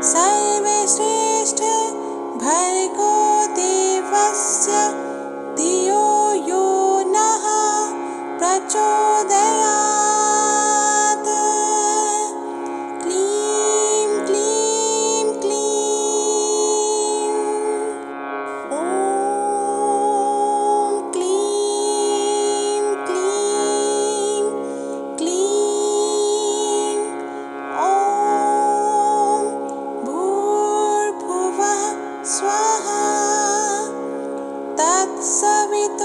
सर्वश्रेष्ठ भर्गो देवस्य धियो यो नः प्रचोदयात्। क्लीं क्लीं क्लीं। ॐ क्लीं क्लीं क्लीं। ॐ भूर्भुवः स्वः। तत्सवितुर्वरेण्यं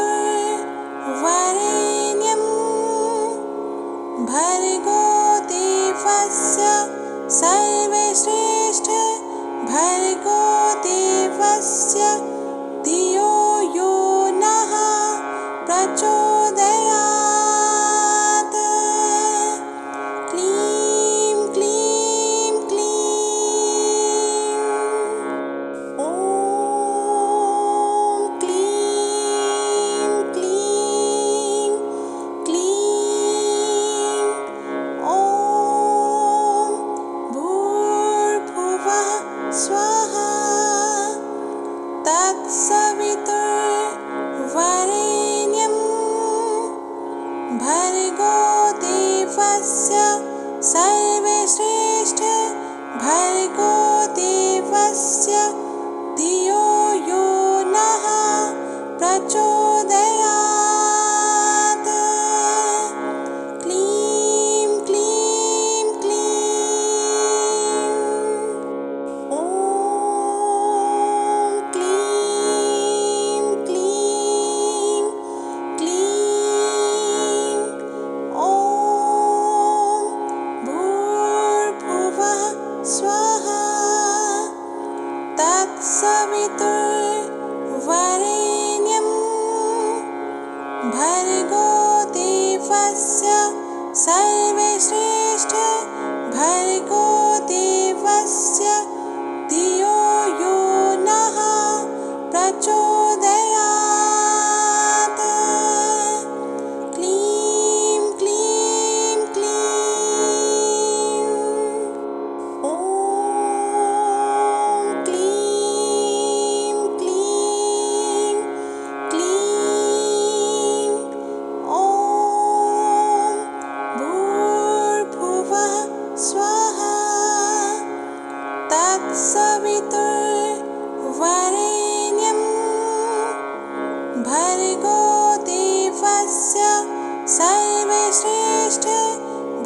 भर्गो देवस्य सर्वश्रेष्ठ भर्गो देवस्य धियो यो नः प्रचोदयात्। क्लीं क्लीं क्लीं। ॐ क्लीं क्लीं क्लीं। ॐ भूर्भुवः स्वः। तत्सवितुर्वरेण्यं भर्गो देवस्य सर्वश्रेष्ठ भर्गो देवस्य धियो यो नः प्रचोदयात्। क्लीं क्लीं क्लीं। ॐ क्लीं क्लीं क्लीं। ॐ भूर्भुवः स्वः। तत्सवितुर्वरेण्यं भर्गो देवस्य सर्वश्रेष्ठ भर्गो देवस्य धियो यो नः प्रचोदयात्। क्लीं क्लीं क्लीं। ॐ क्लीं क्लीं क्लीं। ॐ भूर्भुवः स्वः। तत्सवितुर्वरेण्यं भर्गो देवस्य सर्वश्रेष्ठ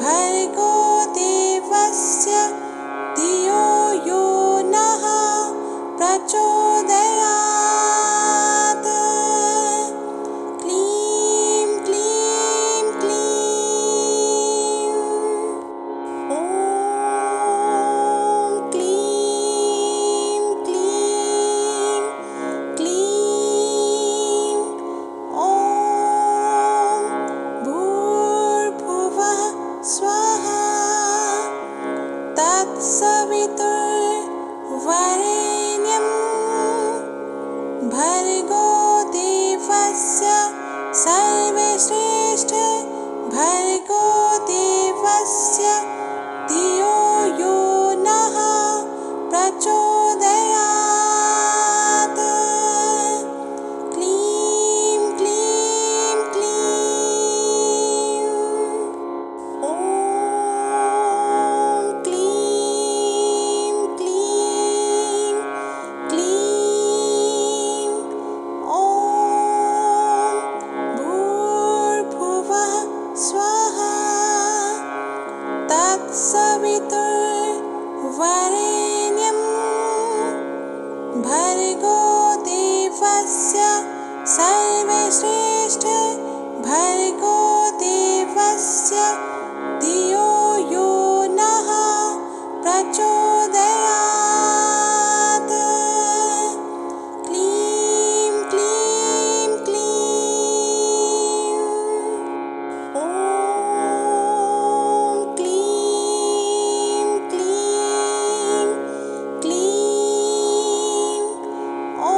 भर्गो देवस्य धियो यो नः प्रचोदयात्। क्लीं क्लीं क्लीं। ॐ क्लीं क्लीं क्लीं। ॐ भूर्भुवः स्वः। तत्सवितुर्वरेण्यं भर्गो देवस्य सर्वश्रेष्ठ भर्गो देवस्य धियो यो नः प्रचोदयात्। क्लीं क्लीं क्लीं। ॐ क्लीं क्लीं क्लीं। ॐ भूर्भुवः स्वः। तत्सवितुर्वरेण्यं भर्गो देवस्य सर्वश्रेष्ठ भर्गो देवस्य धियो यो नः प्रचोदयात्। क्लीं क्लीं क्लीं। ॐ क्लीं क्लीं क्लीं। ॐ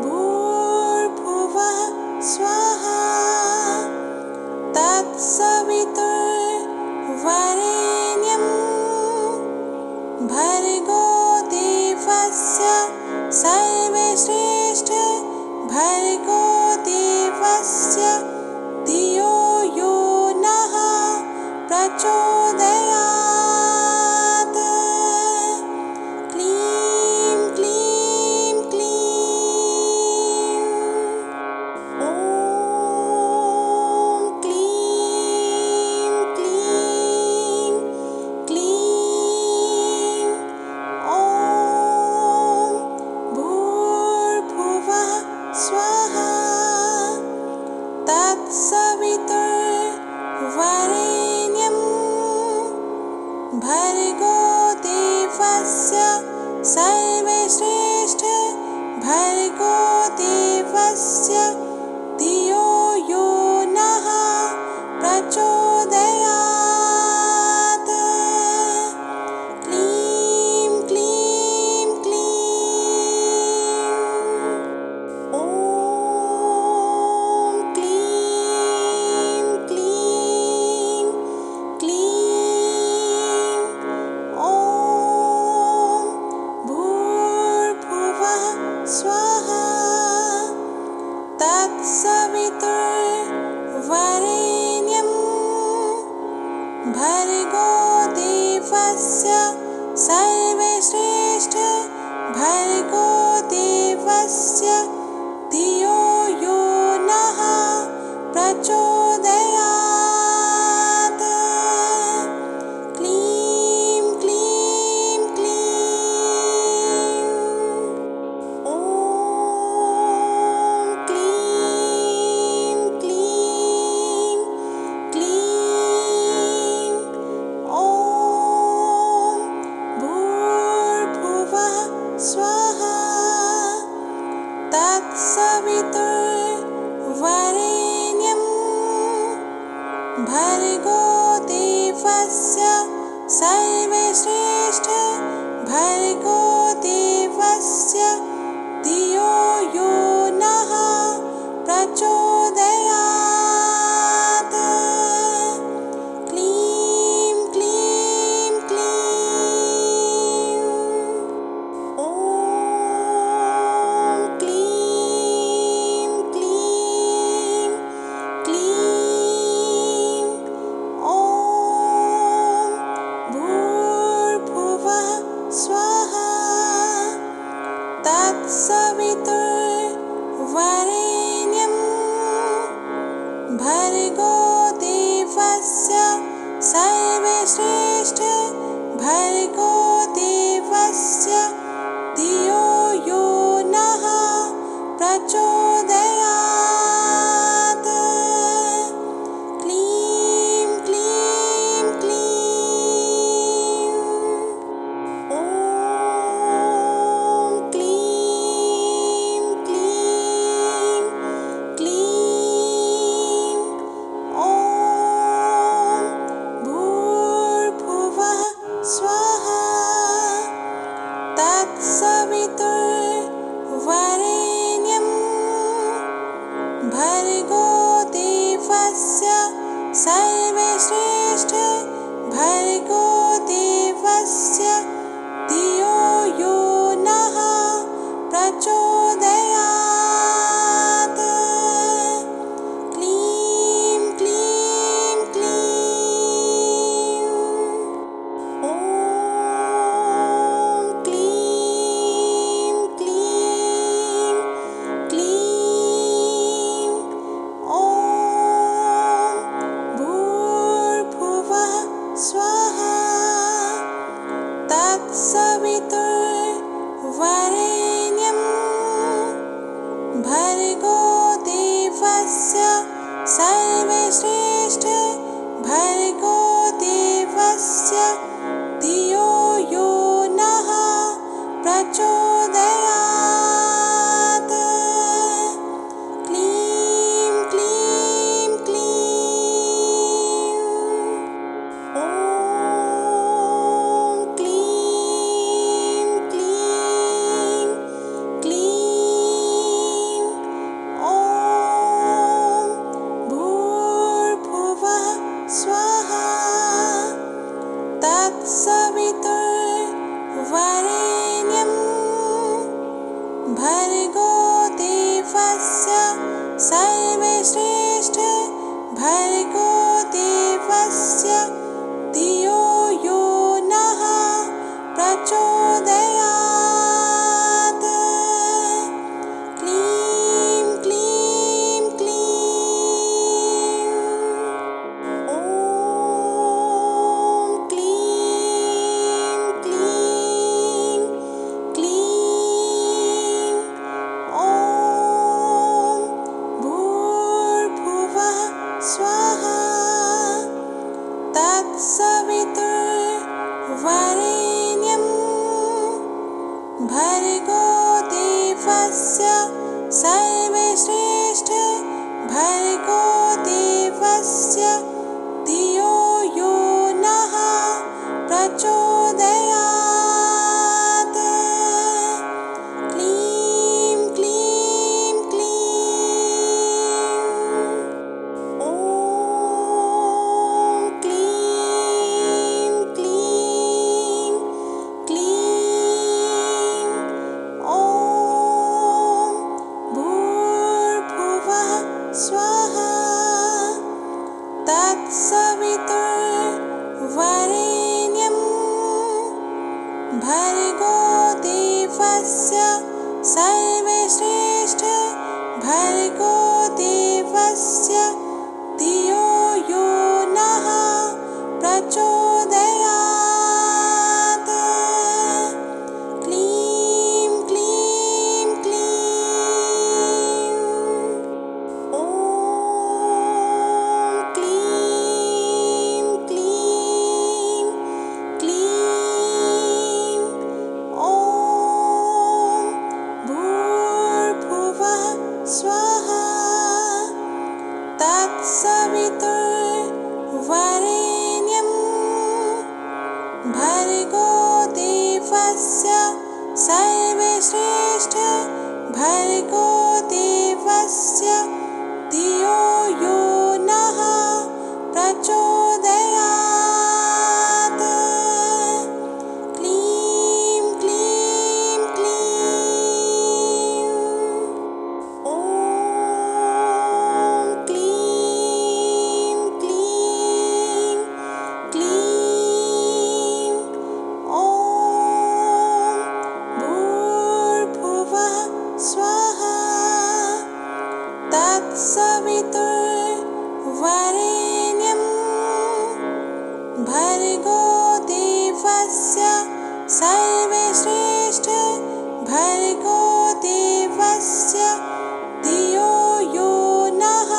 भूर्भुवः स्वः। तत्सवितुर्वरेण्यं भर्गो देवस्य धियो यो नः प्रचोदयात्। क्लीं क्लीं क्लीं। ॐ क्लीं क्लीं क्लीं। ॐ भूर्भुवः स्वः तत्सवितुर्वरेण्यं भर्गो देवस्य सर्वश्रेष्ठ भर्गो देवस्य धियो यो नः प्रचोदयात्। क्लीं क्लीं क्लीं। ॐ क्लीं क्लीं क्लीं। ॐ भूर्भुवः स्वः तत्सवितुर्वरेण्यं भर्गो देवस्य सर्वश्रेष्ठ भर्गो देवस्य धियो यो नः प्रचोदयात्। क्लीं क्लीं क्लीं। ॐ क्लीं क्लीं क्लीं। ॐ भूर्भुवः स्वः तत्सवितुर्वरेण्यं भर्गो देवस्य सर्वश्रेष्ठ भर्गो देवस्य धियो यो नः प्रचोदयात्। क्लीं क्लीं क्लीं। ॐ क्लीं क्लीं क्लीं। ॐ भूर्भुवः स्वः तत्सवितुर्वरेण्यं भर्गो देवस्य सर्वश्रेष्ठ भर्गो देवस्य धियो यो नः प्रचोदयात्। क्लीं क्लीं क्लीं। ॐ क्लीं क्लीं क्लीं। ॐ भूर्भुवः स्वः तत्सवितुर्वरेण्यं भर्गो देवस्य सर्वश्रेष्ठ भर्गो देवस्य धियो यो नः प्रचोदयात्। क्लीं क्लीं क्लीं। ॐ क्लीं क्लीं क्लीं। ॐ भूर्भुवः स्वः तत्सवितुर्वरेण्यं भर्गो देवस्य सर्वश्रेष्ठ भर्गो देवस्य धियो यो नः प्रचोदयात्। क्लीं क्लीं क्लीं। ॐ क्लीं क्लीं क्लीं। ॐ भूर्भुवः स्वः तत्सवितुर्वरेण्यं देवस्य धियो यो नः प्रचोदयात्। क्लीं क्लीं क्लीं। ॐ क्लीं क्लीं क्लीं। ॐ भूर्भुवः स्वः तत्सवितुर्वरेण्यं भर्गो देवस्य सर्वश्रेष्ठ भर्गो देवस्य धियो यो नः प्रचोदयात्। क्लीं क्लीं क्लीं। ॐ क्लीं क्लीं क्लीं। ॐ भूर्भुवः स्वः तत्सवितुर्वरेण्यं भर्गो देवस्य सर्वश्रेष्ठ भर्गो देवस्य धियो यो नः प्रचोदयात्। क्लीं क्लीं क्लीं। ॐ क्लीं क्लीं क्लीं। ॐ भूर्भुवः स्वः तत्सवितुर्वरेण्यं भर्गो देवस्य सर्वश्रेष्ठ भर्गो देवस्य धियो यो नः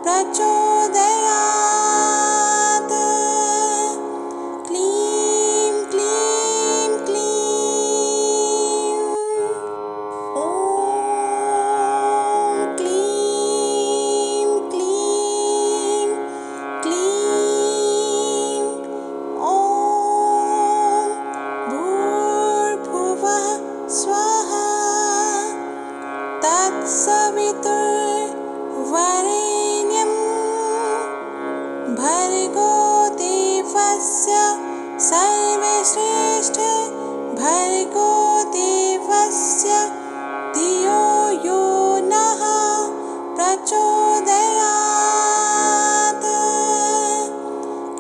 प्रचोदयात्। क्लीं क्लीं क्लीं। ॐ क्लीं क्लीं क्लीं। ॐ भूर्भुवः स्वः तत्सवितुर्वरेण्यं भर्गो देवस्य सर्वश्रेष्ठ भर्गो देवस्य धियो यो नः प्रचोदयात्।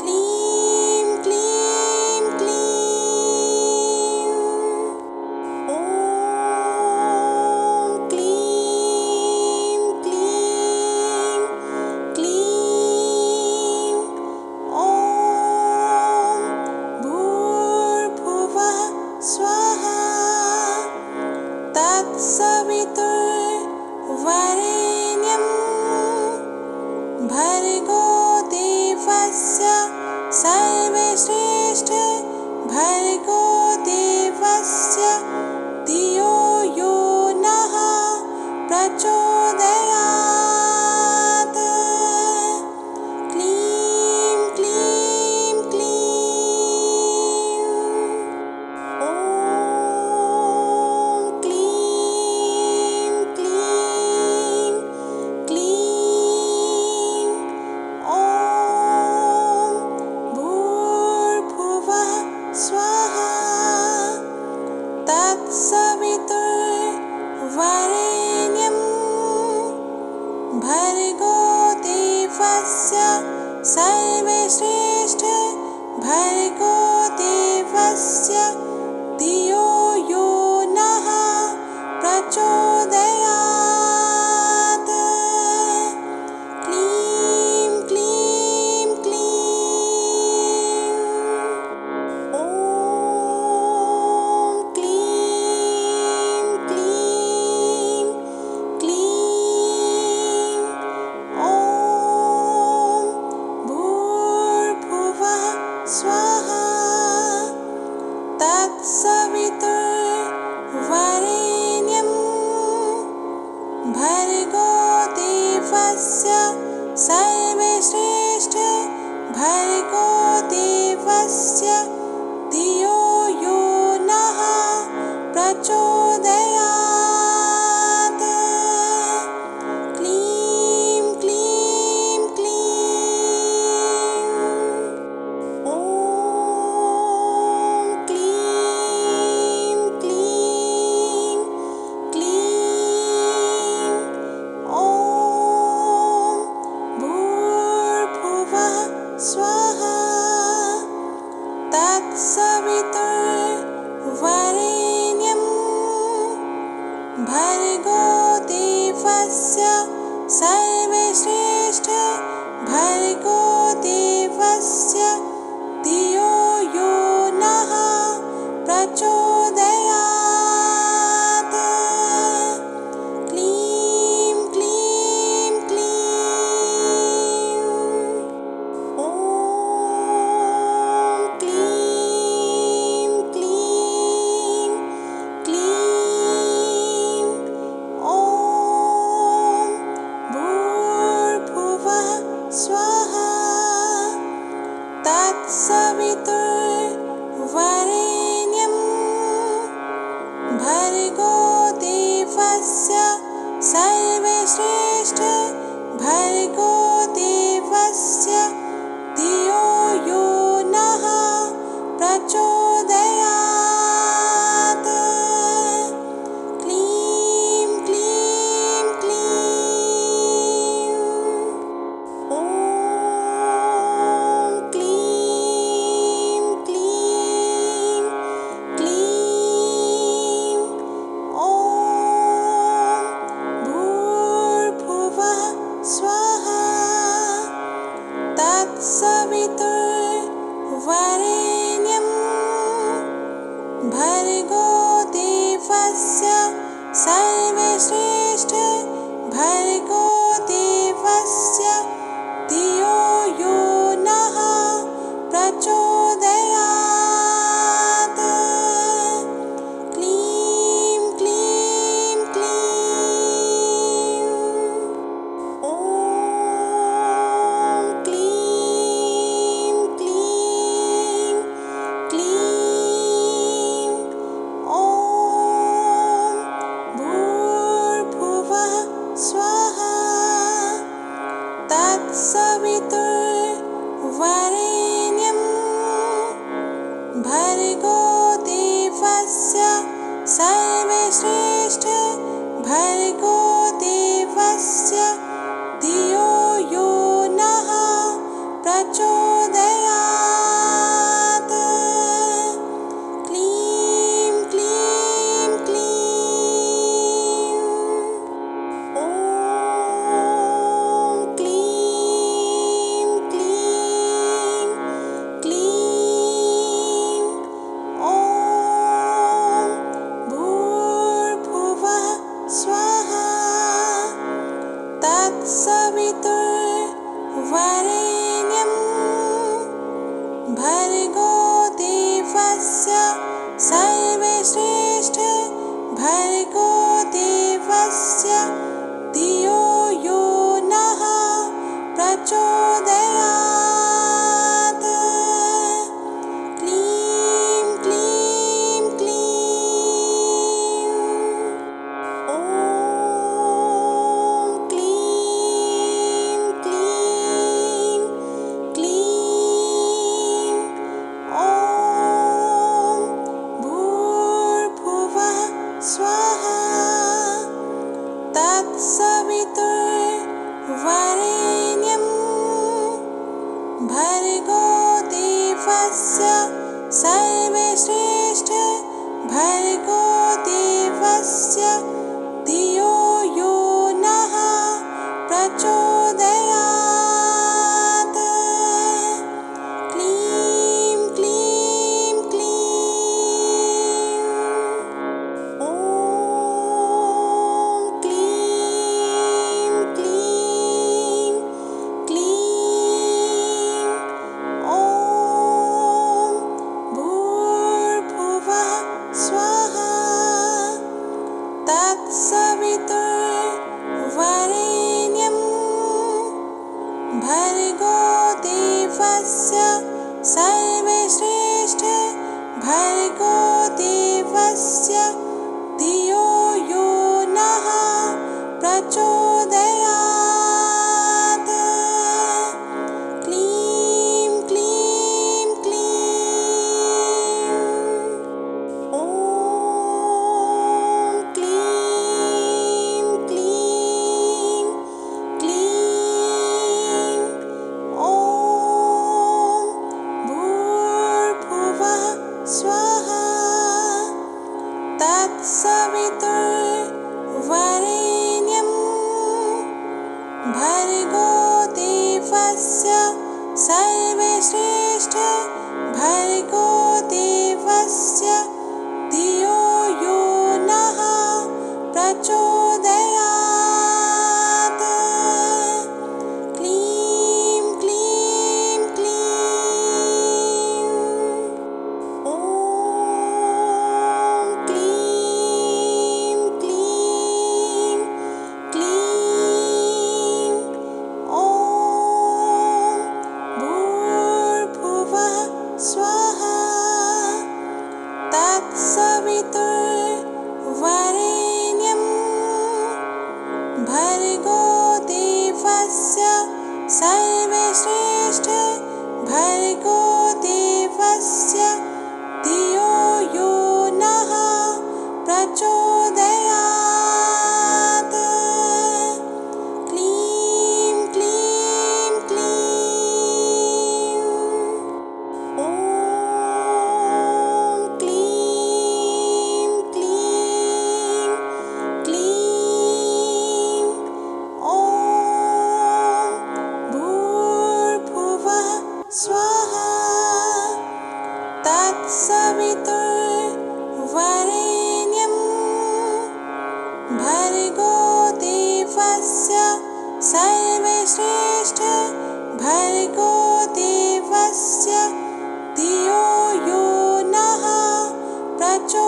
क्लीं क्लीं क्लीं। ॐ क्लीं क्लीं क्लीं। ॐ भूर्भुवः स्वः तत्सवितुर्वरेण्यं भर्गो देवस्य सर्वश्रेष्ठ भर्गो देवस्य धियो यो नः प्रचोदयात्। क्लीं क्लीं क्लीं। ॐ क्लीं क्लीं क्लीं। ॐ भूर्भुवः स्वः तत्सवितुर्वरेण्यं भर्गो देवस्य सर्वश्रेष्ठ भर्गो देवस्य धियो यो नः प्रचोदयात्। क्लीं क्लीं क्लीं। ॐ क्लीं क्लीं क्लीं। ॐ भूर्भुवः स्वः तत्सवितुर्वरेण्यं भर्गो देवस्य सर्वश्रेष्ठ भर्गो देवस्य धियो यो नः प्रचोदयात्। क्लीं क्लीं क्लीं। ॐ क्लीं क्लीं क्लीं। ॐ भूर्भुवः स्वः। तत्सवितुर्वरेण्यं भर्गो देवस्य सर्वश्रेष्ठ भर्गो देवस्य धियो यो नः प्रचोदयात्। क्लीं क्लीं क्लीं। ॐ क्लीं क्लीं क्लीं। ॐ भूर्भुवः स्वः। तत्सवितुर्वरेण्यं भर्गो देवस्य सर्वश्रेष्ठ भर्गो देवस्य धियो यो नः प्रचोदयात्। क्लीं क्लीं क्लीं। ॐ क्लीं क्लीं क्लीं। ॐ भूर्भुवः स्वः। तत्सवितुर्वरेण्यं भर्गो देवस्य सर्वश्रेष्ठ भर्गो देवस्य धियो यो नः प्रचोदयात्। क्लीं क्लीं क्लीं। ॐ क्लीं क्लीं क्लीं। ॐ भूर्भुवः स्वः। तत्सवितुर्वरेण्यं भर्गो देवस्य सर्वश्रेष्ठ भर्गो देवस्य धियो यो नः प्रचोदयात्। क्लीं क्लीं क्लीं। ॐ क्लीं क्लीं क्लीं। ॐ भूर्भुवः स्वः। तत्सवितुर्वरेण्यं भर्गो देवस्य सर्वश्रेष्ठ भर्गो देवस्य धियो यो नः प्रचोदयात्। क्लीं क्लीं क्लीं। ॐ क्लीं क्लीं क्लीं। ॐ भूर्भुवः स्वः। तत्सवितुर्वरेण्यं भर्गो देवस्य सर्वश्रेष्ठ भर्गो देवस्य धियो यो नः प्रचोदयात्। क्लीं क्लीं क्लीं। ॐ क्लीं क्लीं क्लीं। ॐ भूर्भुवः स्वः। सर्वश्रेष्ठ भर्गो देवस्य धियो यो नः प्रचोदयात्। क्लीं क्लीं क्लीं। ॐ क्लीं क्लीं क्लीं। ॐ भूर्भुवः स्वः तत्सवितुर्वरेण्यं भर्गो देवस्य सर्वश्रेष्ठ भर्गो देवस्य धियो यो नः प्रचोदयात्। क्लीं क्लीं क्लीं। ॐ क्लीं क्लीं क्लीं। ॐ भूर्भुवः स्वः तत्सवितुर्वरेण्यं भर्गो देवस्य सर्वश्रेष्ठ भर्गो देवस्य धियो यो नः प्रचोदयात्। क्लीं क्लीं क्लीं। ॐ क्लीं क्लीं क्लीं। ॐ भूर्भुवः स्वः तत्सवितुर्वरेण्यं भर्गो देवस्य सर्वश्रेष्ठ भर्गो देवस्य धियो यो नः प्रचोदयात्।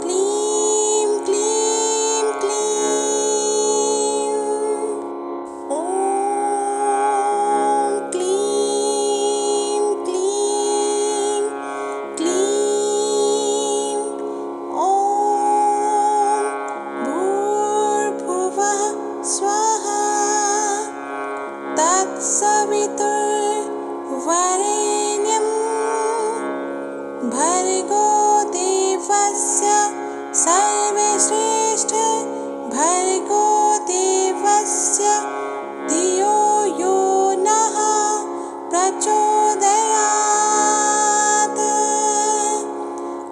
क्लीं क्लीं क्लीं। ॐ क्लीं क्लीं क्लीं। ॐ भूर्भुवः स्वः तत्सवितुर्वरेण्यं भर्गो देवस्य सर्वश्रेष्ठ भर्गो देवस्य धियो यो नः प्रचोदयात्।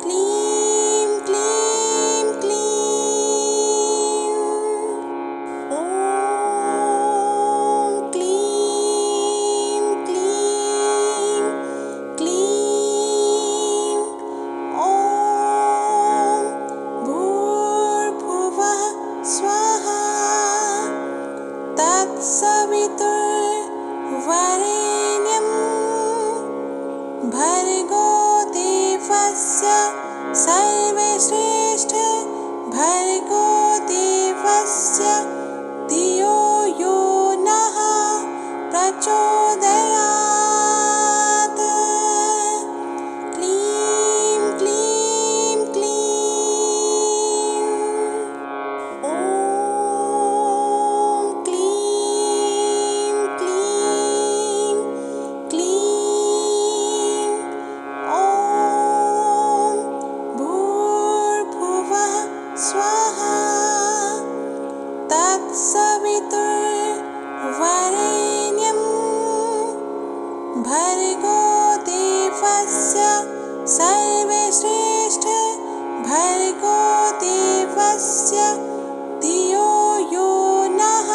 क्लीं क्लीं क्लीं। ॐ क्लीं क्लीं क्लीं। ॐ भूर्भुवः स्वः तत्सवितुर्वरेण्यं भर्गो देवस्य सर्वश्रेष्ठ भर्गो देवस्य धियो यो नः प्रचोदयात्। क्लीं क्लीं क्लीं। ॐ क्लीं क्लीं क्लीं। ॐ भूर्भुवः स्वः तत्सवितुर्वरेण्यं भर्गो देवस्य सर्वश्रेष्ठ भर्गो देवस्य धियो यो नः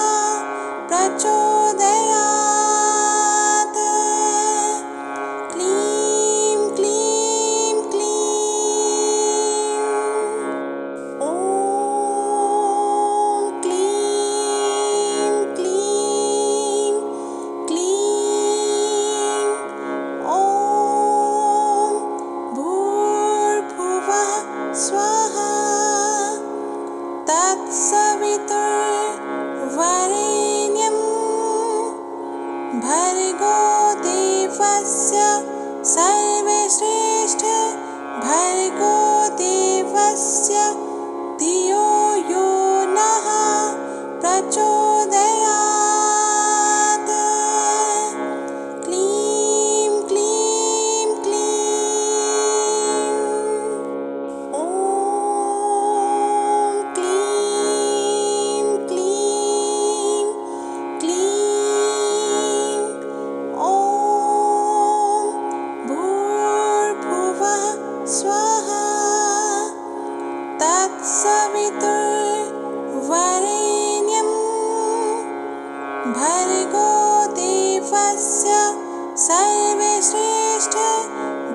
प्रचोदयात्। क्लीं क्लीं क्लीं। ॐ क्लीं क्लीं क्लीं। ॐ भूर्भुवः स्वः तत्सवितुर्वरेण्यं भर्गो देवस्य सर्वश्रेष्ठ भर्गो देवस्य धियो यो नः प्रचोदयात्। क्लीं क्लीं क्लीं। ॐ क्लीं क्लीं क्लीं। ॐ भूर्भुवः स्वः तत्सवितुर्वरेण्यं भर्गो देवस्य सर्वश्रेष्ठ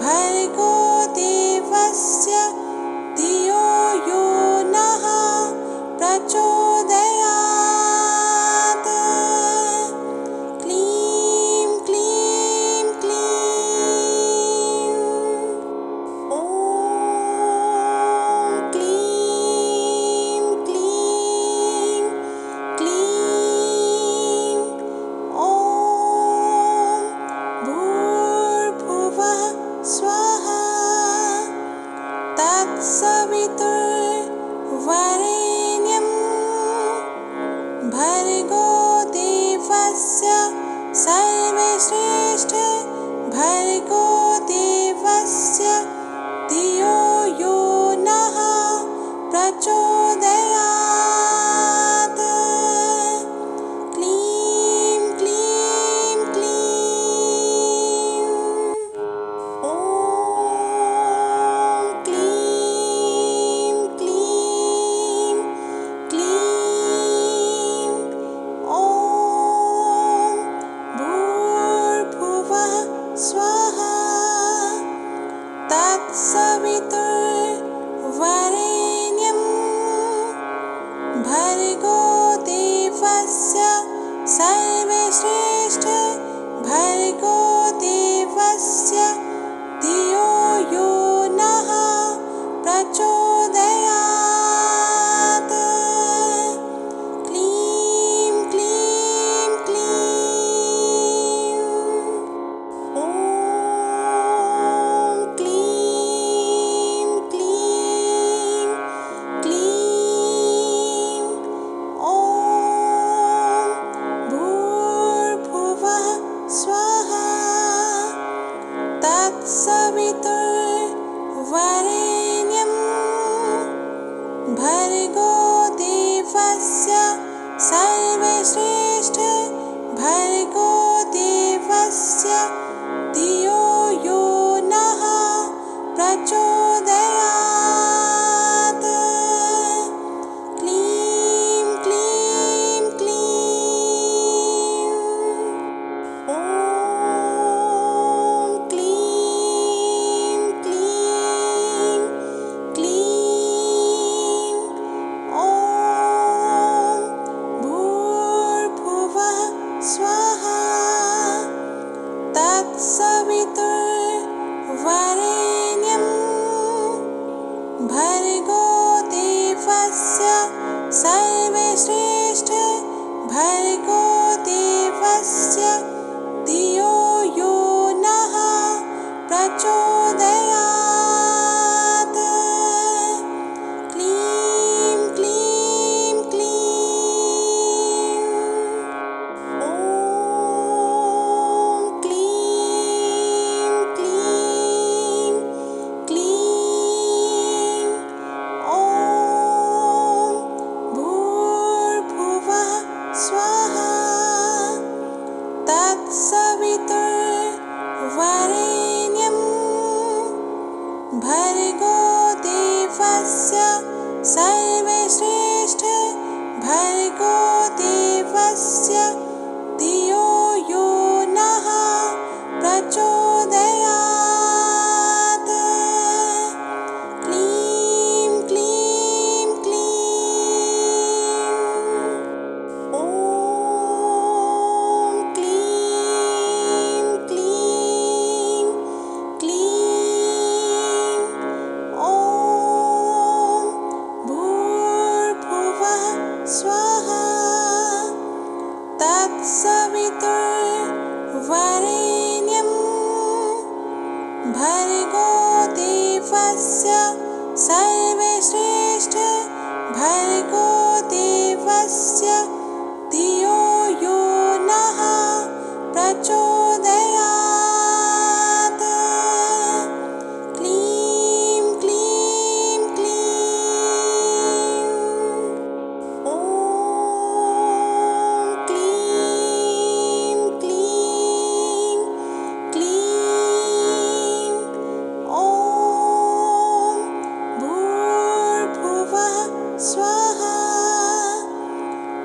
भर्गो देवस्य धियो यो नः प्रचोदयात्। क्लीं क्लीं क्लीं। ॐ क्लीं क्लीं क्लीं। ॐ भूर्भुवः स्वः तत्सवितुर्वरेण्यं भर्गो देवस्य सर्वश्रेष्ठ भर्गो देवस्य धियो यो नः प्रचोदयात्। क्लीं क्लीं क्लीं। ॐ क्लीं क्लीं क्लीं। ॐ भूर्भुवः स्वः तत्सवितुर्वरेण्यं भर्गो देवस्य सर्वश्रेष्ठ भर्गो देवस्य धियो यो नः प्रचोदयात्। क्लीं क्लीं क्लीं। ॐ क्लीं क्लीं क्लीं। ॐ भूर्भुवः स्वः तत्सवितुर्वरेण्यं भर्गो देवस्य सर्वश्रेष्ठ भर्गो देवस्य धियो यो नः प्रचोदयात्। क्लीं क्लीं क्लीं। ॐ क्लीं क्लीं क्लीं। ॐ भूर्भुवः स्वः तत्सवितुर्वरेण्यं भर्गो देवस्य सर्वश्रेष्ठ भर्गो देवस्य धियो यो नः प्रचोदयात्। क्लीं क्लीं क्लीं। ॐ क्लीं क्लीं क्लीं। ॐ भूर्भुवः स्वः तत्सवितुर्वरेण्यं भर्गो देवस्य सर्वश्रेष्ठ भर्गो देवस्य धियो यो नः प्रचोदयात्। क्लीं क्लीं क्लीं। ॐ क्लीं क्लीं क्लीं। ॐ भूर्भुवः स्वः तत्सवितुर्वरेण्यं सर्वश्रेष्ठ भर्गो देवस्य धियो यो नः प्रचोदयात्। क्लीं क्लीं क्लीं ॐ क्लीं क्लीं क्लीं ॐ भूर्भुवः स्वः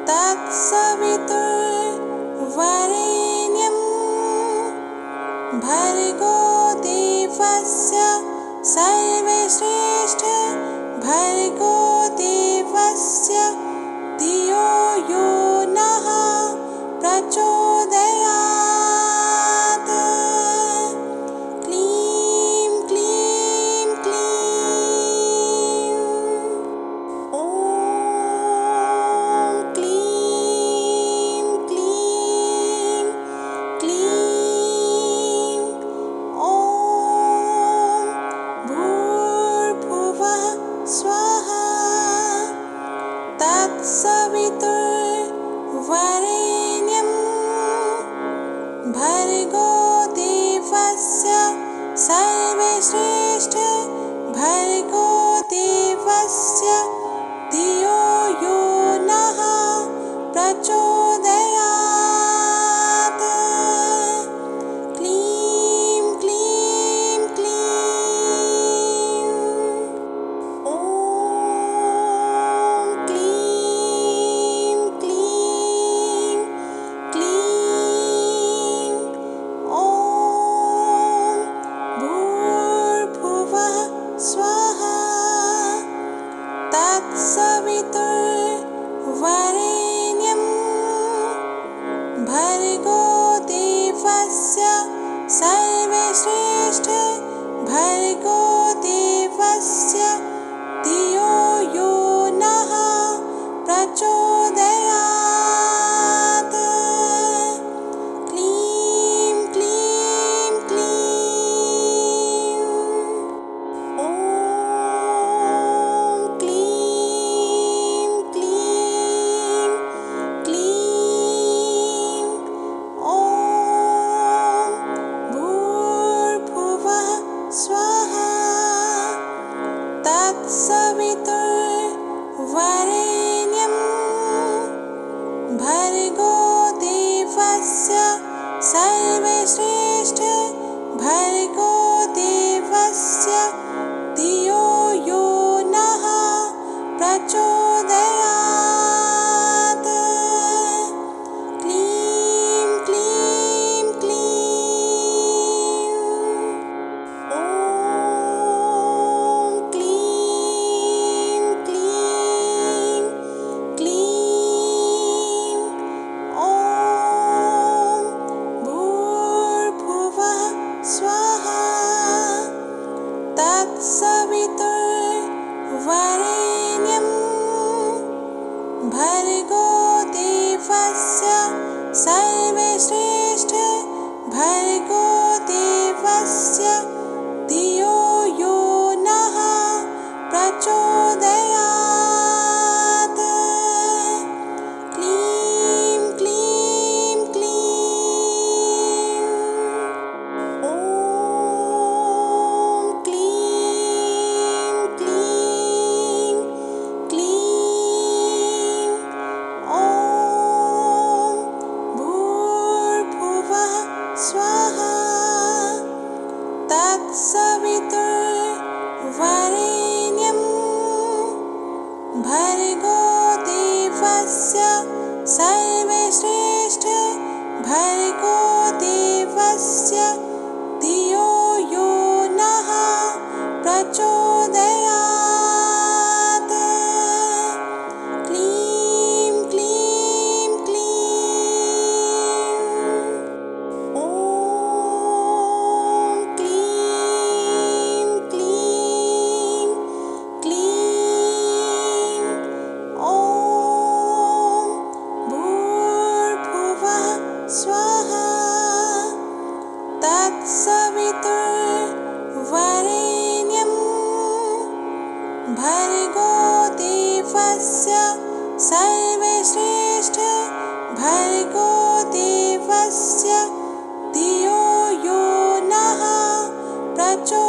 तत्सवितुर्वरेण्यं भर्गो देवस्य सर्वश्रेष्ठ भर्गो देवस्य धियो यो नः प्रचोदयात्। क्लीं क्लीं क्लीं ॐ क्लीं क्लीं क्लीं ॐ भूर्भुवः स्वः तत्सवितुर्वरेण्यं भर्गो देवस्य सर्वश्रेष्ठ भर्गो देवस्य धियो यो नः प्रचोदयात्। क्लीं क्लीं क्लीं ॐ क्लीं क्लीं क्लीं ॐ भूर्भुवः स्वः तत्सवितुर्वरेण्यं भर्गो देवस्य सर्वश्रेष्ठ भर्गो देवस्य धियो यो नः प्रचोदयात्। क्लीं क्लीं क्लीं ॐ क्लीं क्लीं क्लीं ॐ भूर्भुवः स्वः तत्सवितुर्वरेण्यं भर्गो देवस्य सर्वश्रेष्ठ भर्गो देवस्य धियो यो नः प्रचोदयात्। क्लीं क्लीं क्लीं ॐ क्लीं क्लीं क्लीं ॐ भूर्भुवः स्वः तत्सवितुर्वरेण्यं भर्गो देवस्य सर्वश्रेष्ठ भर्गो देवस्य धियो यो नः प्रचोदयात्। क्लीं क्लीं क्लीं ॐ क्लीं क्लीं क्लीं ॐ भूर्भुवः स्वः तत्सवितुर्वरेण्यं भर्गो देवस्य सर्वश्रेष्ठ भर्गो देवस्य धियो यो नः प्रचोदयात्। क्लीं क्लीं क्लीं ॐ क्लीं क्लीं क्लीं ॐ भूर्भुवः स्वः तत्सवितुर्वरेण्यं देवस्य धियो यो नः प्रचोदयात्।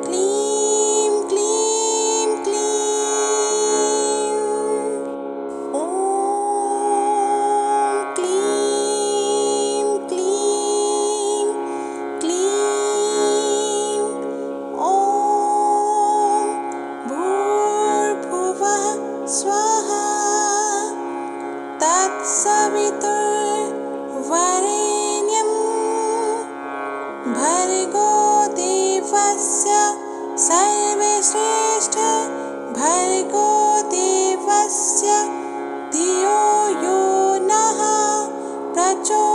क्लीं क्लीं क्लीं। ॐ क्लीं क्लीं क्लीं। ॐ भूर्भुवः स्वः। तत्सवितुर्वरेण्यं भर्गो देवस्य सर्वश्रेष्ठ भर्गो देवस्य धियो यो नः प्रचोदयात्।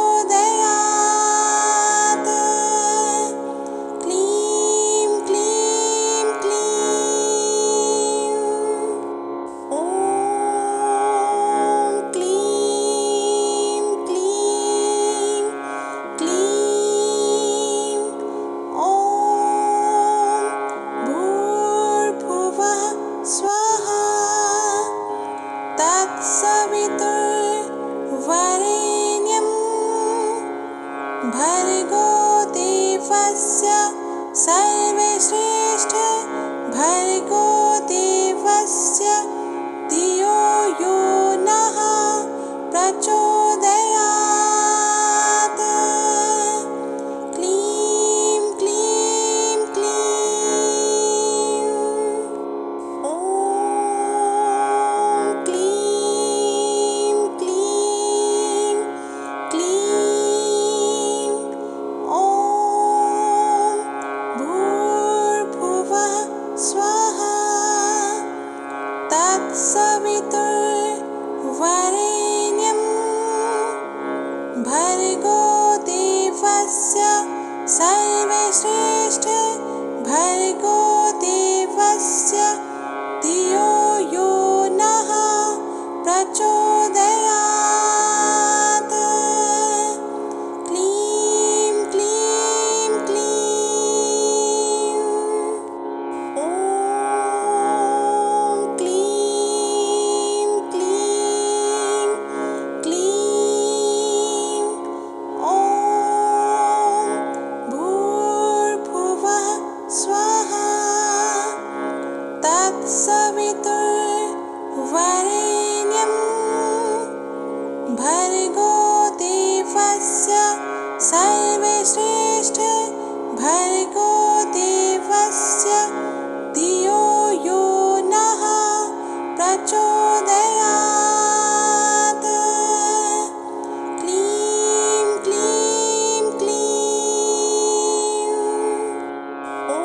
क्लीं क्लीं क्लीं। ॐ क्लीं क्लीं क्लीं। ॐ भूर्भुवः स्वः। तत्सवितुर्वरेण्यं भर्गो देवस्य सर्वश्रेष्ठ भर्गो देवस्य धियो यो नः प्रचोदयात्। क्लीं क्लीं क्लीं। ॐ क्लीं क्लीं क्लीं। ॐ भूर्भुवः स्वः। तत्सवितुर्वरेण्यं भर्गो देवस्य सर्वश्रेष्ठ भर्गो देवस्य धियो यो नः प्रचोदयात्। क्लीं क्लीं क्लीं। ॐ क्लीं क्लीं क्लीं। ॐ भूर्भुवः स्वः। तत्सवितुर्वरेण्यं भर्गो देवस्य सर्वश्रेष्ठ भर्गो देवस्य धियो यो नः प्रचोदयात्। क्लीं क्लीं क्लीं। ॐ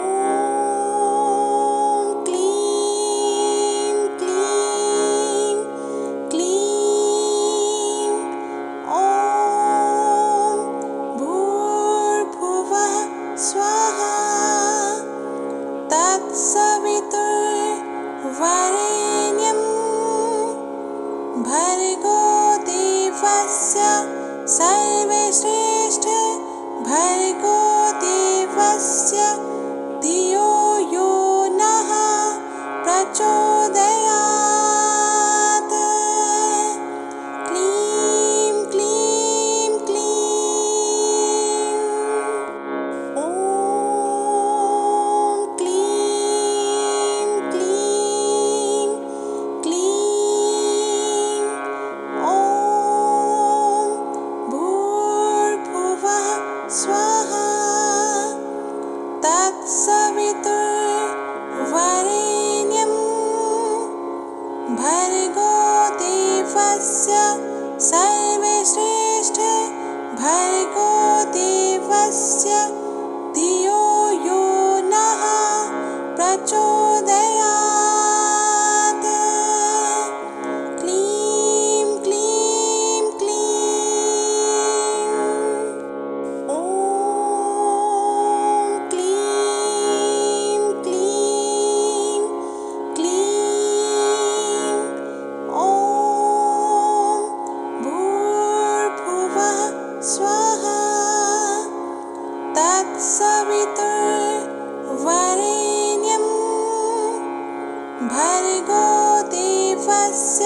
क्लीं क्लीं क्लीं। ॐ भूर्भुवः स्वः। तत्सवितुर्वरेण्यं भर्गो देवस्य सर्वश्रेष्ठ भर्गो देवस्य धियो यो नः प्रचोदयात्। क्लीं क्लीं क्लीं। ॐ क्लीं क्लीं क्लीं। ॐ भूर्भुवः स्वः। तत्सवितुर्वरेण्यं भर्गो देवस्य सर्वश्रेष्ठ भर्गो देवस्य धियो यो नः प्रचोदयात्। क्लीं क्लीं क्लीं। ॐ क्लीं क्लीं क्लीं। ॐ भूर्भुवः स्वः। तत्सवितुर्वरेण्यं भर्गो देवस्य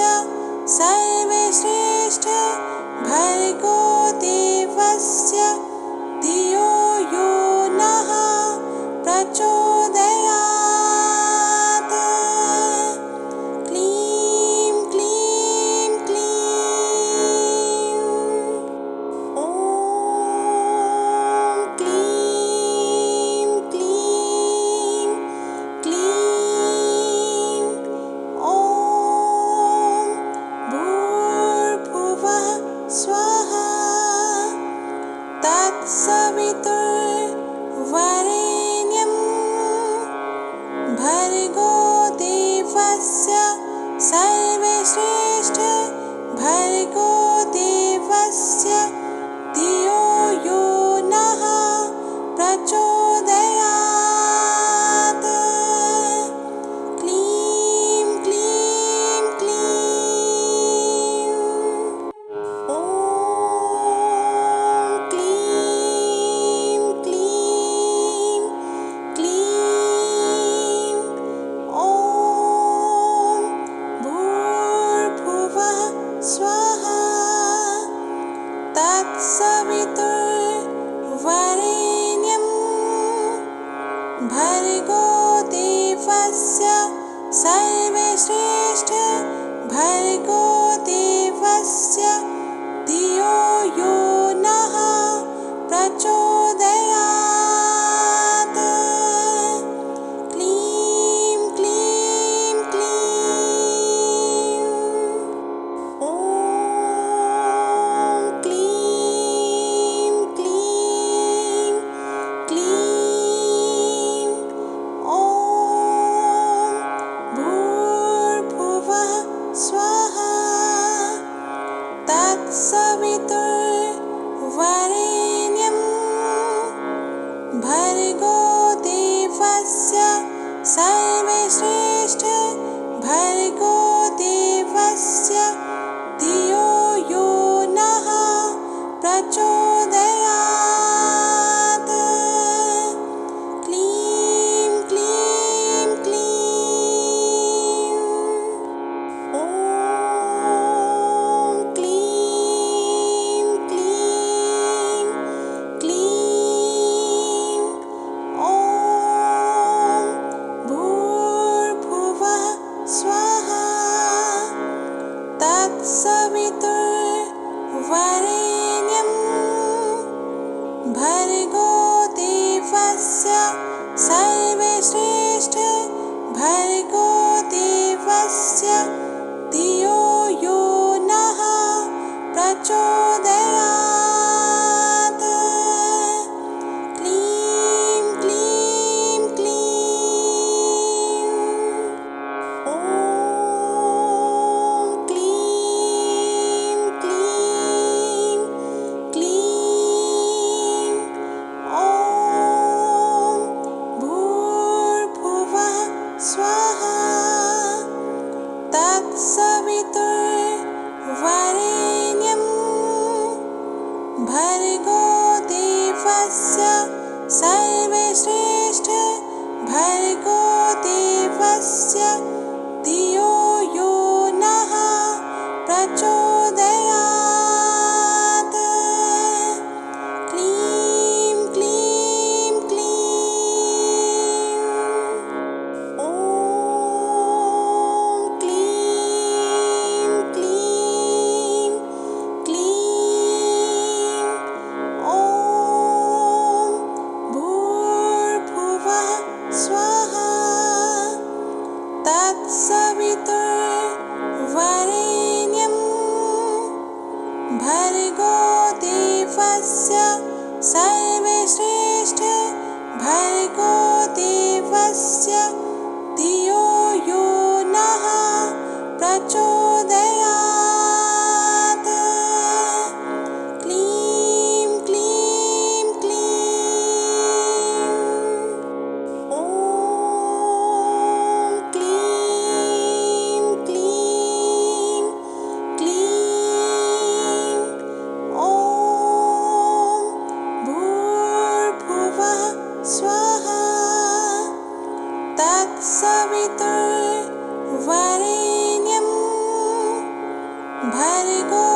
सर्वश्रेष्ठ भर्गो देवस्य धियो यो नः प्रचोदयात्। क्लीं क्लीं क्लीं। ॐ क्लीं क्लीं क्लीं। ॐ भूर्भुवः स्वः। तत्सवितुर्वरेण्यं भर्गो देवस्य सर्वश्रेष्ठ भर्गो देवस्य धियो यो नः प्रचोदयात्। क्लीं क्लीं क्लीं। ॐ क्लीं क्लीं क्लीं। ॐ भूर्भुवः स्वः। तत्सवितुर्वरेण्यं भर्गो देवस्य सर्वश्रेष्ठ भर्गो देवस्य धियो यो नः प्रचोदयात्। क्लीं क्लीं क्लीं। ॐ क्लीं क्लीं क्लीं। ॐ भूर्भुवः स्वः। तत्सवितुर्वरेण्यं भर्गो देवस्य सर्वश्रेष्ठ भर्गो देवस्य धियो यो नः प्रचोदयात्। क्लीं क्लीं क्लीं। ॐ क्लीं क्लीं क्लीं। ॐ भूर्भुवः स्वः। तत्सवितुर्वरेण्यं भर्गो देवस्य सर्वश्रेष्ठ भर्गो देवस्य धियो यो नः प्रचोदयात्। क्लीं क्लीं क्लीं। ॐ क्लीं क्लीं क्लीं। ॐ भूर्भुवः स्वः। तत्सवितुर्वरेण्यं भर्गो देवस्य सर्वश्रेष्ठ भर्गो देवस्य धियो यो नः प्रचोदयात्। क्लीं क्लीं क्लीं। ॐ क्लीं क्लीं क्लीं। ॐ भूर्भुवः स्वः। तत्सवितुर्वरेण्यं भर्गो देवस्य सर्वश्रेष्ठ भर्गो देवस्य धियो यो नः प्रचोदयात्। क्लीं क्लीं क्लीं। ॐ क्लीं क्लीं क्लीं। ॐ भूर्भुवः स्वः। तत्सवितुर्वरेण्यं भर्गो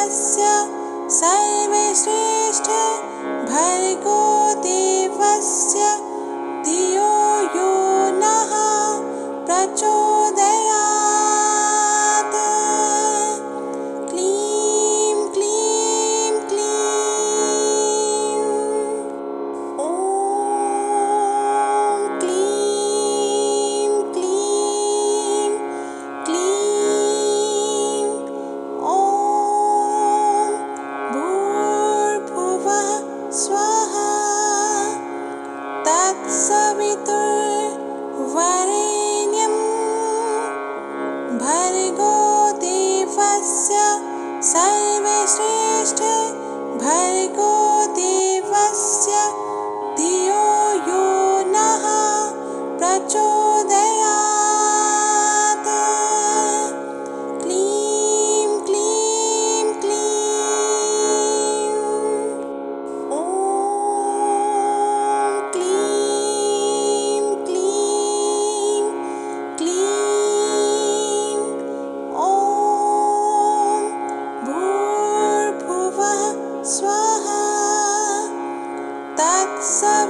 देवस्य सर्वश्रेष्ठ भर्गो देवस्य धियो यो नः प्रचोदयात्। क्लीं क्लीं क्लीं। ॐ क्लीं क्लीं क्लीं। ॐ भूर्भुवः स्वः तत्सवितुर्वरेण्यं भर्गो देवस्य सर्वश्रेष्ठ भर्गो देवस्य धियो यो नः प्रचोदयात्। क्लीं क्लीं क्लीं। ॐ क्लीं क्लीं क्लीं। ॐ भूर्भुवः स्वः तत्सवितुर्वरेण्यं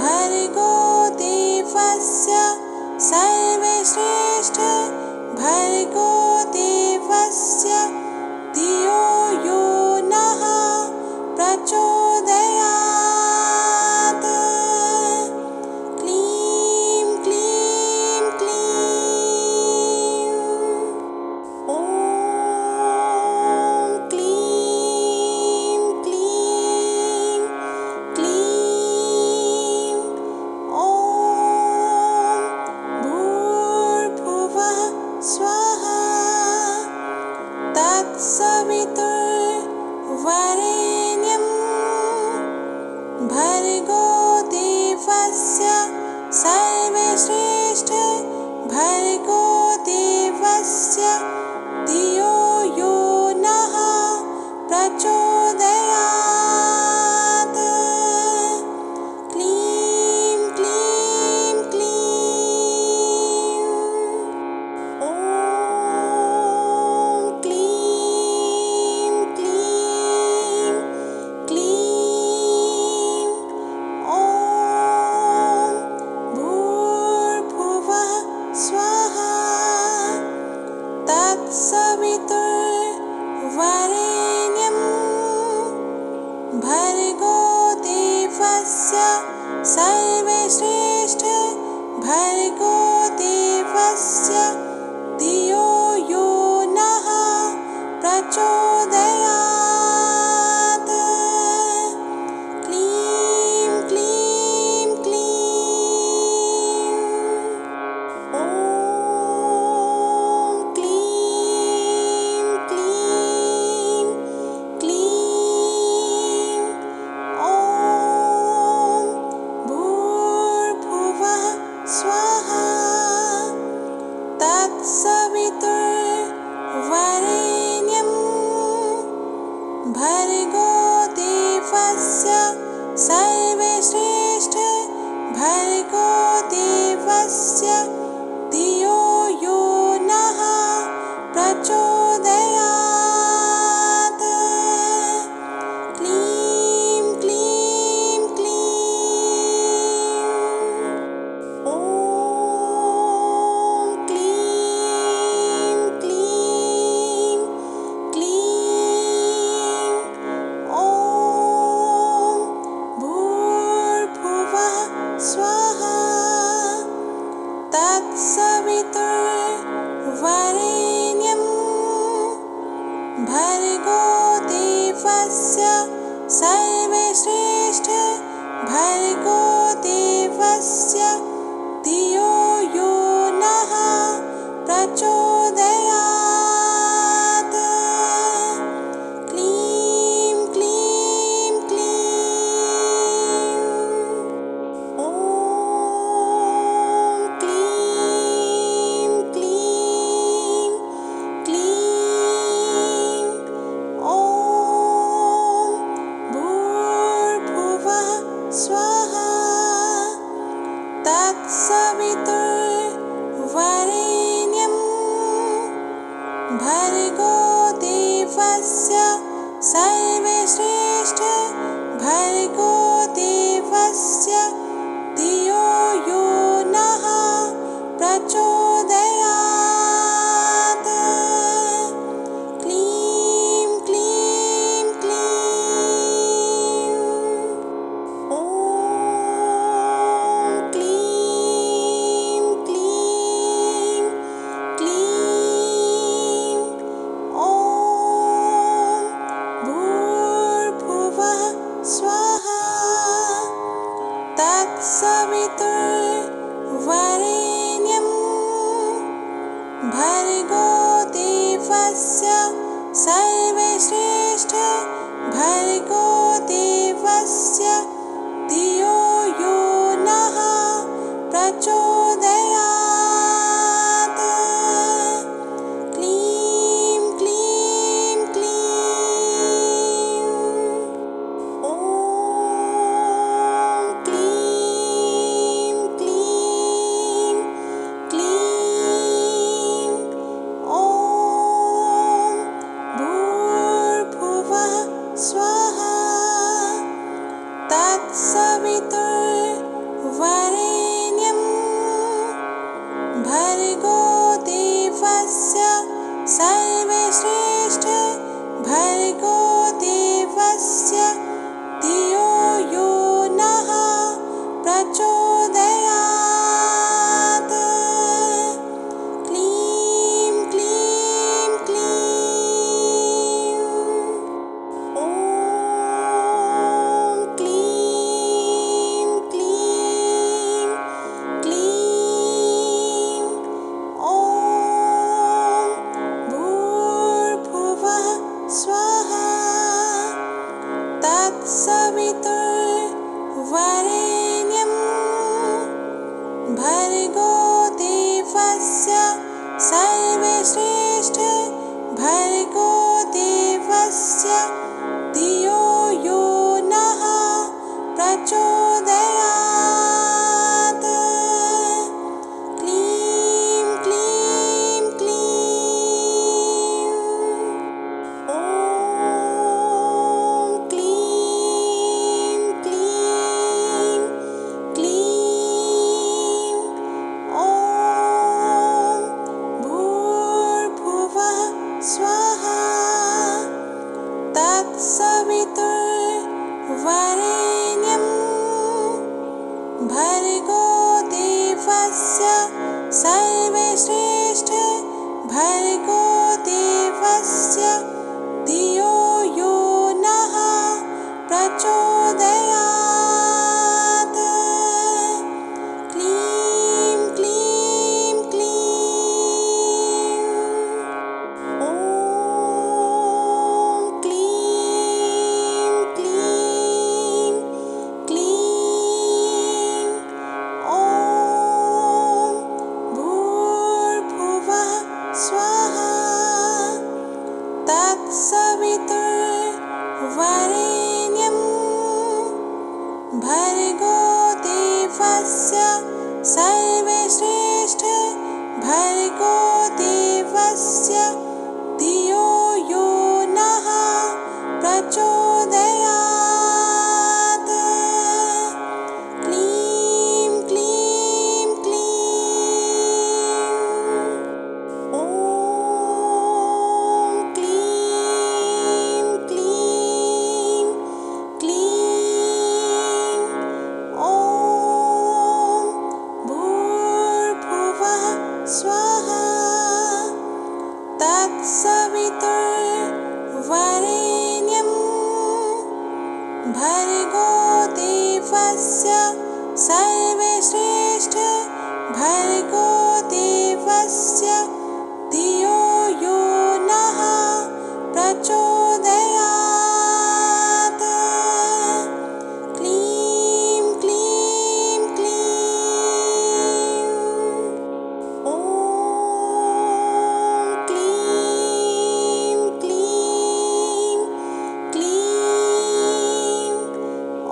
भर्गो देवस्य सर्वश्रेष्ठ भर्गो देवस्य धियो यो नः प्रचोदयात्। क्लीं क्लीं क्लीं। ॐ क्लीं क्लीं क्लीं। ॐ भूर्भुवः स्वः तत्सवितुर्वरेण्यं भर्गो देवस्य सर्वश्रेष्ठ भर्गो देवस्य धियो यो नः प्रचोदयात्। क्लीं क्लीं क्लीं। ॐ क्लीं क्लीं क्लीं। ॐ भूर्भुवः स्वः तत्सवितुर्वरेण्यं भर्गो देवस्य सर्वश्रेष्ठ भर्गो देवस्य धियो यो नः प्रचोदयात्। क्लीं क्लीं क्लीं। ॐ क्लीं क्लीं क्लीं। ॐ भूर्भुवः स्वः तत्सवितुर्वरेण्यं भर्गो देवस्य सर्वश्रेष्ठ भर्गो देवस्य धियो यो नः प्रचोदयात्। क्लीं क्लीं क्लीं। ॐ क्लीं क्लीं क्लीं। ॐ भूर्भुवः स्वः तत्सवितुर्वरेण्यं भर्गो देवस्य सर्वश्रेष्ठ भर्गो देवस्य धियो यो नः प्रचोदयात्। क्लीं क्लीं क्लीं। ॐ क्लीं क्लीं क्लीं। ॐ भूर्भुवः स्वः तत्सवितुर्वरेण्यं देवस्य सर्वश्रेष्ठ भर्गो देवस्य धियो यो नः प्रचोदयात्। क्लीं क्लीं क्लीं। ॐ क्लीं क्लीं क्लीं। ॐ भूर्भुवः स्वः तत्सवितुर्वरेण्यं भर्गो देवस्य सर्वश्रेष्ठ भर्गो देवस्य धियो यो नः प्रचोदयात्। क्लीं क्लीं क्लीं। ॐ क्लीं क्लीं क्लीं। ॐ भूर्भुवः स्वः तत्सवितुर्वरेण्यं भर्गो देवस्य सर्वश्रेष्ठ भर्गो देवस्य धियो यो नः प्रचोदयात्। क्लीं क्लीं क्लीं। ॐ क्लीं क्लीं क्लीं। ॐ भूर्भुवः स्वः तत्सवितुर्वरेण्यं भर्गो देवस्य सर्वश्रेष्ठ भर्गो देवस्य धियो यो नः प्रचोदयात्। क्लीं क्लीं क्लीं। ॐ क्लीं क्लीं क्लीं। ॐ भूर्भुवः स्वः तत्सवितुर्वरेण्यं भर्गो देवस्य सर्वश्रेष्ठ भर्गो देवस्य धियो यो नः प्रचोदयात्। क्लीं क्लीं क्लीं। ॐ क्लीं क्लीं क्लीं। ॐ भूर्भुवः स्वः तत्सवितुर्वरेण्यं भर्गो देवस्य सर्वश्रेष्ठ भर्गो देवस्य धियो यो नः प्रचोदयात्। क्लीं क्लीं क्लीं। ॐ क्लीं क्लीं क्लीं। ॐ भूर्भुवः स्वः तत्सवितुर्वरेण्यं भर्गो देवस्य सर्वश्रेष्ठ भर्गो देवस्य धियो यो नः प्रचोदयात्। क्लीं क्लीं क्लीं। ॐ क्लीं क्लीं क्लीं।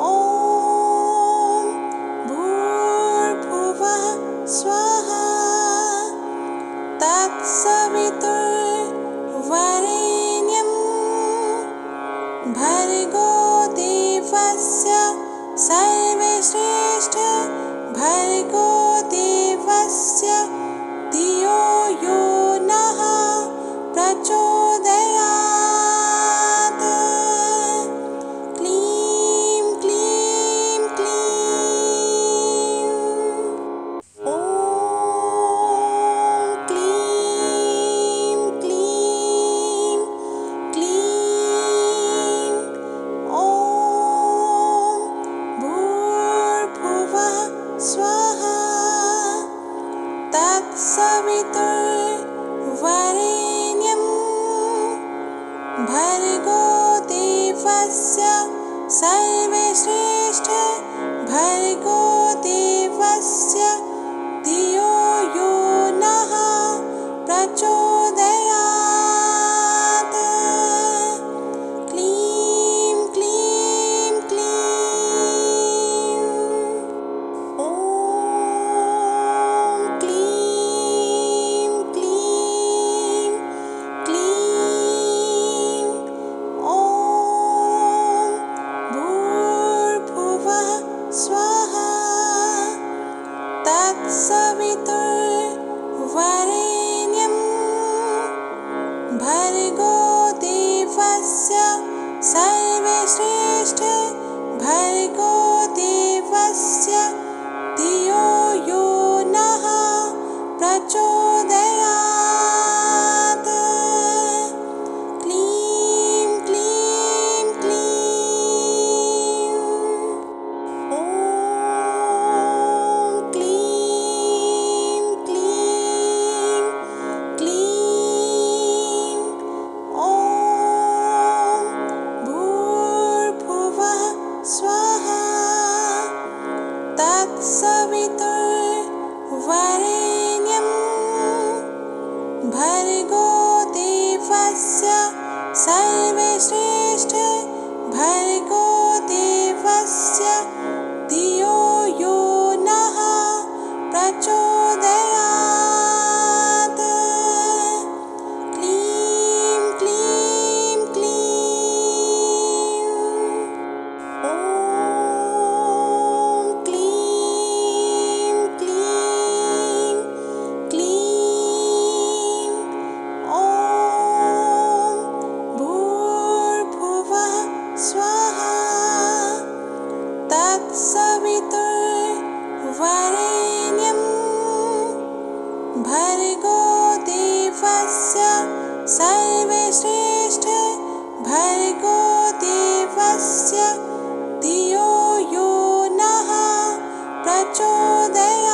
ॐ भूर्भुवः स्वः तत्सवितुर्वरेण्यं सर्वश्रेष्ठ भर्गो देवस्य धियो यो नः प्रचोदयात्। क्लीं क्लीं क्लीं। ॐ क्लीं क्लीं क्लीं। ॐ भूर्भुवः स्वः तत्सवितुर्वरेण्यं भर्गो देवस्य सर्वश्रेष्ठ भर्गो देवस्य धियो यो नः प्रचोदयात्। क्लीं क्लीं क्लीं। ॐ क्लीं क्लीं क्लीं। ॐ भूर्भुवः स्वः तत्सवितुर्वरेण्यं भर्गो देवस्य सर्वश्रेष्ठ भर्गो देवस्य धियो यो नः प्रचोदयात्। क्लीं क्लीं क्लीं। ॐ क्लीं क्लीं क्लीं। ॐ भूर्भुवः स्वः तत्सवितुर्वरेण्यं भर्गो देवस्य सर्वश्रेष्ठ भर्गो देवस्य धियो यो नः प्रचोदयात्। क्लीं क्लीं क्लीं। ॐ क्लीं क्लीं क्लीं। ॐ भूर्भुवः स्वः तत्सवितुर्वरेण्यं भर्गो देवस्य सर्वश्रेष्ठ भर्गो देवस्य धियो यो नः प्रचोदयात्।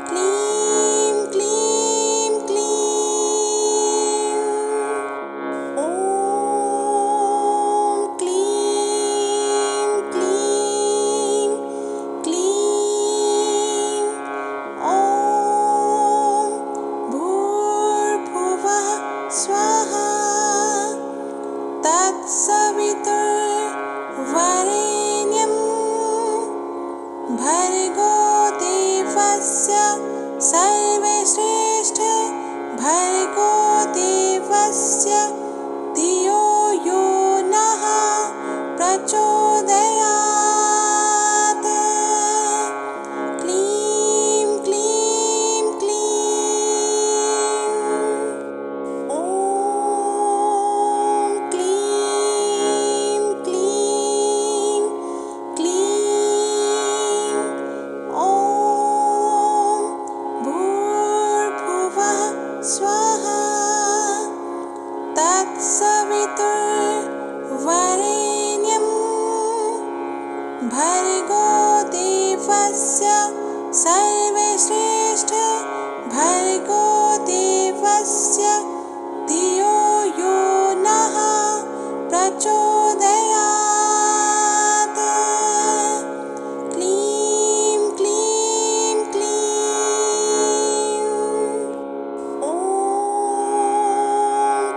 क्लीं क्लीं क्लीं। ॐ क्लीं क्लीं क्लीं। ॐ भूर्भुवः स्वः तत्सवितुर्वरेण्यं भर्गो देवस्य सर्वश्रेष्ठ भर्गो देवस्य धियो यो नः प्रचोदयात्। क्लीं क्लीं क्लीं। ॐ क्लीं क्लीं क्लीं। ॐ भूर्भुवः स्वः तत्सवितुर्वरेण्यं भर्गो देवस्य सर्वश्रेष्ठ भर्गो देवस्य धियो यो नः प्रचोदयात्। क्लीं क्लीं क्लीं। ॐ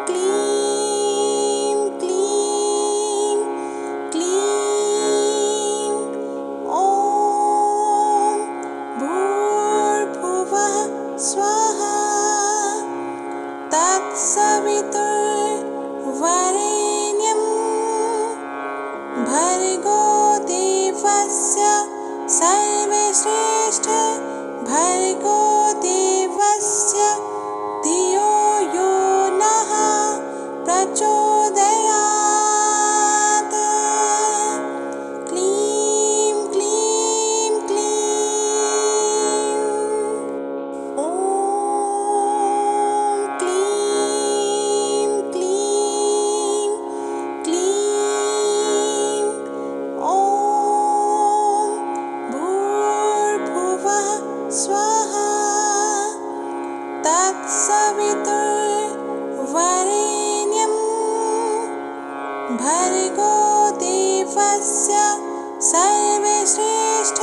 क्लीं क्लीं क्लीं। ॐ भूर्भुवः स्वः तत् देवस्य सर्वश्रेष्ठ भर्गो देवस्य धियो यो नः प्रचोदयात्। क्लीं क्लीं क्लीं। ॐ क्लीं क्लीं क्लीं। ॐ भूर्भुवः स्वहा तत्सवितुर्वरेण्यं भर्गो देवस्य सर्वश्रेष्ठ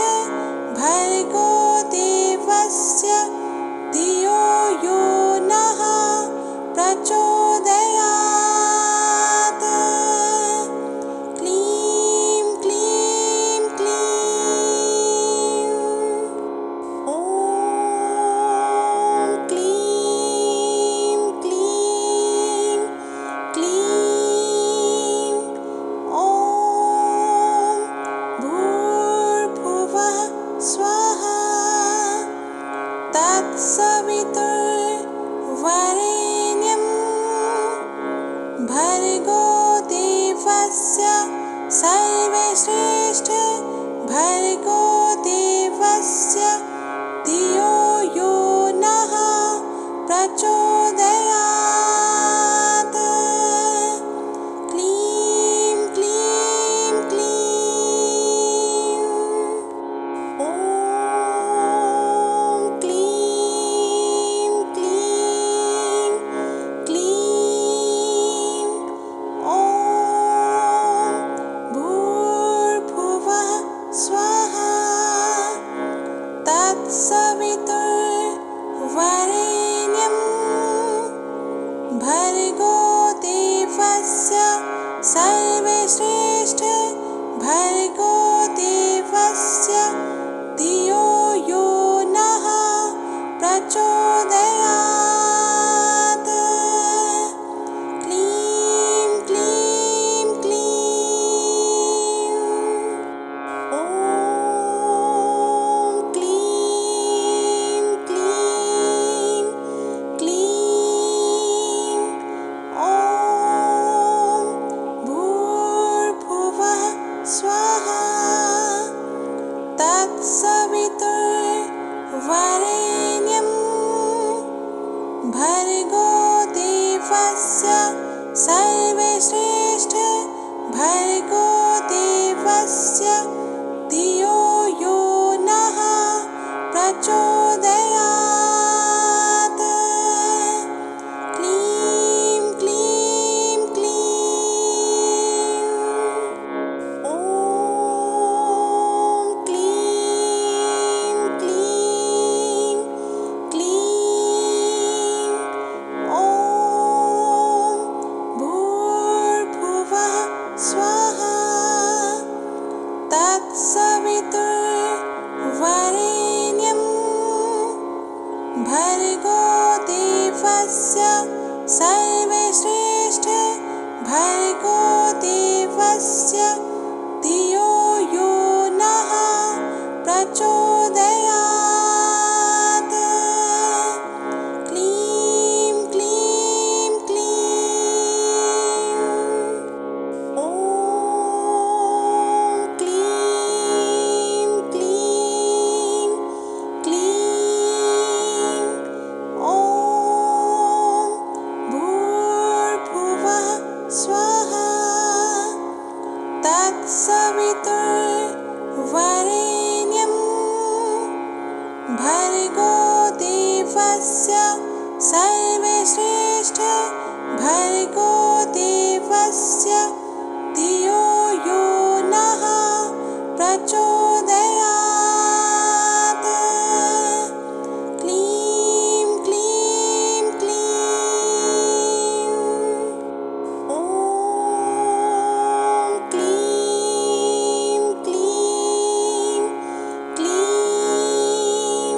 भर्गो देवस्य धियो यो नः प्रचोदयात्। क्लीं क्लीं क्लीं। ॐ क्लीं क्लीं क्लीं। ॐ भूर्भुवः स्वहा तत्सवितुर्वरेण्यं भर्गो देवस्य सर्वश्रेष्ठ भर्गो देवस्य धियो यो नः प्रचोदयात्। क्लीं क्लीं क्लीं। ॐ क्लीं क्लीं क्लीं। ॐ भूर्भुवः स्वहा तत्सवितुर्वरेण्यं भर्गो देवस्य सर्वश्रेष्ठ भर्गो देवस्य धियो यो नः प्रचोदयात्। क्लीं क्लीं क्लीं। ॐ क्लीं क्लीं क्लीं। ॐ भूर्भुवः स्वहा तत्सवितुर्वरेण्यं भर्गो देवस्य सर्वश्रेष्ठ भर्गो देवस्य धियो यो नः प्रचोदयात्। क्लीं क्लीं क्लीं। ॐ क्लीं क्लीं क्लीं। ॐ भूर्भुवः स्वहा तत्सवितुर्वरेण्यं भर्गो देवस्य सर्वश्रेष्ठ भर्गो देवस्य धियो यो नः प्रचोदयात्। क्लीं क्लीं क्लीं। ॐ क्लीं क्लीं क्लीं। ॐ भूर्भुवः स्वहा तत्सवितुर्वरेण्यं भर्गो देवस्य सर्वश्रेष्ठ भर्गो देवस्य धियो यो नः प्रचोदयात्। क्लीं क्लीं क्लीं। ॐ क्लीं क्लीं क्लीं।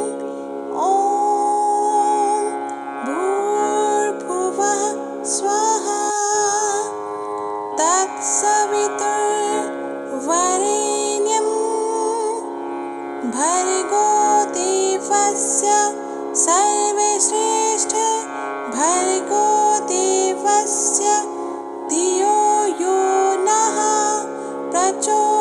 ॐ भूर्भुवः स्वहा तत्सवितुर्वरेण्यं भर्गो देवस्य सर्वश्रेष्ठ भर्गो देवस्य धियो यो नः प्रचोदयात्।